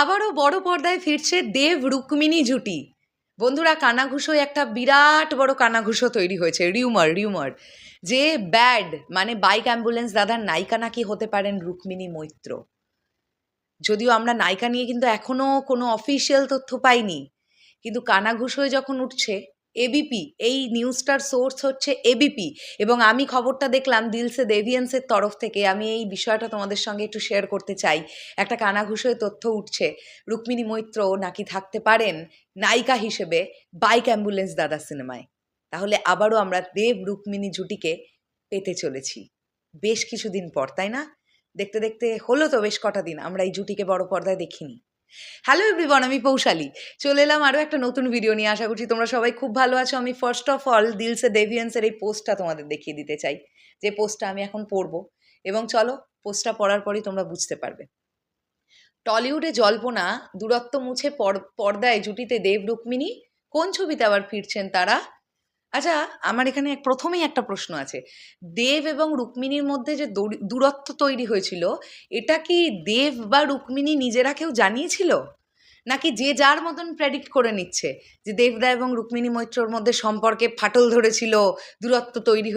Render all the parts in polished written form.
আবারও বড় পর্দায় ফিরছে দেব রুক্মিণী জুটি। বন্ধুরা, কানাঘুষোয় একটা বিরাট বড় কানাঘুষো তৈরি হয়েছে, রিউমার যে ব্যাড মানে বাইক অ্যাম্বুলেন্স দাদার নায়িকা নাকি হতে পারেন রুক্মিণী মৈত্র। যদিও আমরা নায়িকা নিয়ে কিন্তু এখনো কোনো অফিসিয়াল তথ্য পাইনি, কিন্তু কানাঘুষোয় যখন উঠছে এবিপি, এই নিউজটার সোর্স হচ্ছে এবিপি, এবং আমি খবরটা দেখলাম দিলসে দেভিয়েন্সের তরফ থেকে। আমি এই বিষয়টা তোমাদের সঙ্গে একটু শেয়ার করতে চাই। একটা কানাঘুষোয় তথ্য উঠছে রুক্মিণী মৈত্র নাকি থাকতে পারেন নায়িকা হিসেবে বাইক অ্যাম্বুলেন্স দাদা সিনেমায়। তাহলে আবারও আমরা দেব রুক্মিণী জুটিকে পেতে চলেছি বেশ কিছুদিন পর, তাই না? দেখতে দেখতে হলো তো বেশ কটা দিন আমরা এই জুটিকে বড় পর্দায় দেখিনি। হ্যালো এভরিওয়ান, আমি পৌশালী চলে এলাম আরও একটা নতুন ভিডিও নিয়ে। আশা করছি তোমরা সবাই খুব ভালো আছো। আমি ফার্স্ট অফ অল দিলসে দেভিয়েন্সের এই পোস্টটা তোমাদের দেখিয়ে দিতে চাই, যে পোস্টটা আমি এখন পড়বো, এবং চলো পোস্টটা পড়ার পরই তোমরা বুঝতে পারবে। টলিউডে জল্পনা দূরত্ব মুছে পর্দায় জুটিতে দেব রুক্মিণী, কোন ছবিতে আবার ফিরছেন তারা? আচ্ছা, আমার এখানে প্রথমেই একটা প্রশ্ন আছে। দেব এবং রুক্মিণীর মধ্যে যে দূরত্ব তৈরি হয়েছিল, এটা কি দেব বা রুক্মিণী নিজেরা কেউ জানিয়েছিল, নাকি যে যার মতন প্রেডিক্ট করে নিচ্ছে যে দেবদা এবং রুক্মিণী মৈত্রর মধ্যে সম্পর্কে ফাটল ধরেছিল, দূরত্ব তৈরি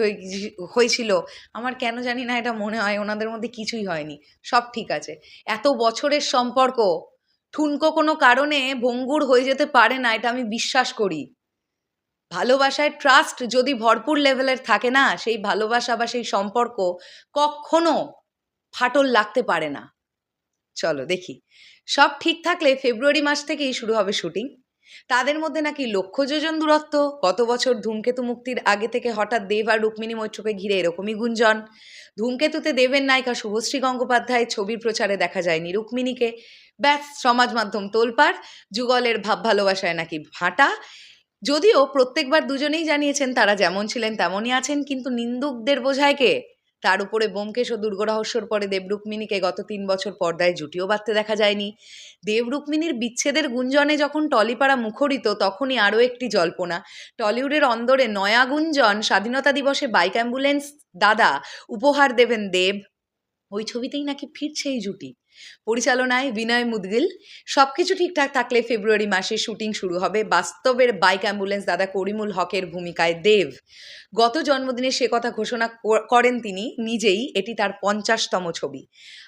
হয়েছিল? আমার কেন জানি না এটা মনে হয় ওনাদের মধ্যে কিছুই হয়নি, সব ঠিক আছে। এত বছরের সম্পর্ক ঠুনকো কোনো কারণে ভঙ্গুর হয়ে যেতে পারে না, এটা আমি বিশ্বাস করি। ভালোবাসায় ট্রাস্ট যদি ভরপুর লেভেলের থাকে না, সেই ভালোবাসা বা সেই সম্পর্ক কখনো ফাটল লাগতে পারে না। চলো দেখি। সব ঠিক থাকলে ফেব্রুয়ারি মাস থেকেই শুরু হবে শুটিং। তাদের মধ্যে নাকি লক্ষ যোজন দূরত্ব। গত বছর ধূমকেতু মুক্তির আগে থেকে হঠাৎ দেব আর রুক্মিণী মৈত্রকে ঘিরে এরকমই গুঞ্জন। ধূমকেতুতে দেবের নায়িকা শুভশ্রী গঙ্গোপাধ্যায়ের ছবির প্রচারে দেখা যায়নি রুক্মিণীকে। ব্যাস, সমাজ মাধ্যম তোলপাড়, যুগলের ভাব ভালোবাসায় নাকি ভাঁটা। যদিও প্রত্যেকবার দুজনেই জানিয়েছেন তারা যেমন ছিলেন তেমনই আছেন, কিন্তু নিন্দুকদের বোঝায় কে? তার উপরে ব্যোমকেশ ও দুর্গরহস্যর পরে দেব রুক্মিণীকে গত 3 বছর পর্দায় জুটিও বাঁধতে দেখা যায়নি। দেব রুক্মিণীর বিচ্ছেদের গুঞ্জনে যখন টলিপাড়া মুখরিত, তখনই আরও একটি জল্পনা। টলিউডের অন্দরে নয়া গুঞ্জন, স্বাধীনতা দিবসে বাইক অ্যাম্বুলেন্স দাদা উপহার দেবেন দেব, ওই ছবিতেই নাকি ফিরছে এই জুটি। পরিচালনায় বিনয় মুদগিল। সব কিছু ঠিকঠাক থাকলে ফেব্রুয়ারি মাসে শুটিং শুরু হবে বাস্তবের বাইক অ্যাম্বুলেন্স দাদা করিমুল হকের ভূমিকায় দেব। গত জন্মদিনে সে কথা ঘোষণা করেন তিনি নিজেই। এটি তার 50তম ছবি।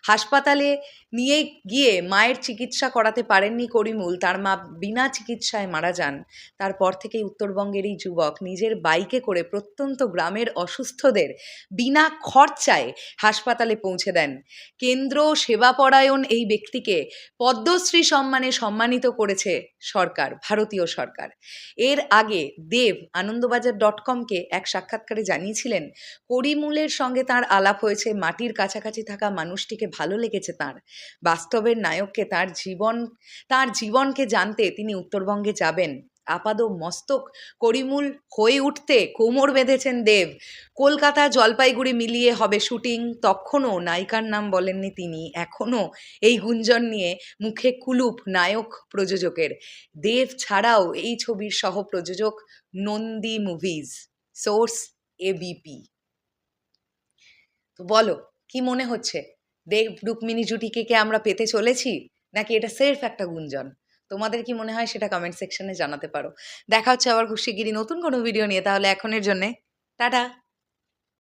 হাসপাতালে নিয়ে গিয়ে মায়ের চিকিৎসা করাতে পারেননি করিমুল, তার মা বিনা চিকিৎসায় মারা যান। তারপর থেকেই উত্তরবঙ্গের এই যুবক নিজের বাইকে করে প্রত্যন্ত গ্রামের অসুস্থদের বিনা খরচায় হাসপাতালে পৌঁছে দেন। কেন্দ্র সেবাপরায়ণ এই ব্যক্তিকে পদ্মশ্রী সম্মানে সম্মানিত করেছে সরকার, ভারতীয় সরকার। এর আগে দেব আনন্দবাজার.comকে এক সাক্ষাৎকারে জানিয়েছিলেন, করিমুলের সঙ্গে তার আলাপ হয়েছে, মাটির কাছাকাছি থাকা মানুষটিকে ভালো লেগেছে তার। বাস্তবের নায়ককে তার জীবনকে জানতে তিনি উত্তরবঙ্গে যাবেন। আপাদ মস্তক করিমুল হয়ে উঠতে কোমর বেঁধেছেন দেব। কলকাতা জলপাইগুড়ি মিলিয়ে হবে শুটিং। তখনও নায়িকার নাম বলেননি তিনি। এখনও এই গুঞ্জন নিয়ে মুখে কুলুপ নায়ক প্রযোজকের। দেব ছাড়াও এই ছবির সহ প্রযোজক নন্দী মুভিজ। Source ABP. তো বলো, কি মনে হচ্ছে? দেব রুক্মিণী জুটিকে কে আমরা পেতে চলেছি, নাকি এটা সেলফ একটা গুঞ্জন? তোমাদের কি মনে হয় সেটা কমেন্ট সেকশনে জানাতে পারো। দেখা হচ্ছে আবার খুব শিগগিরই নতুন কোনো ভিডিও নিয়ে। তাহলে এখনের জন্যে টাটা।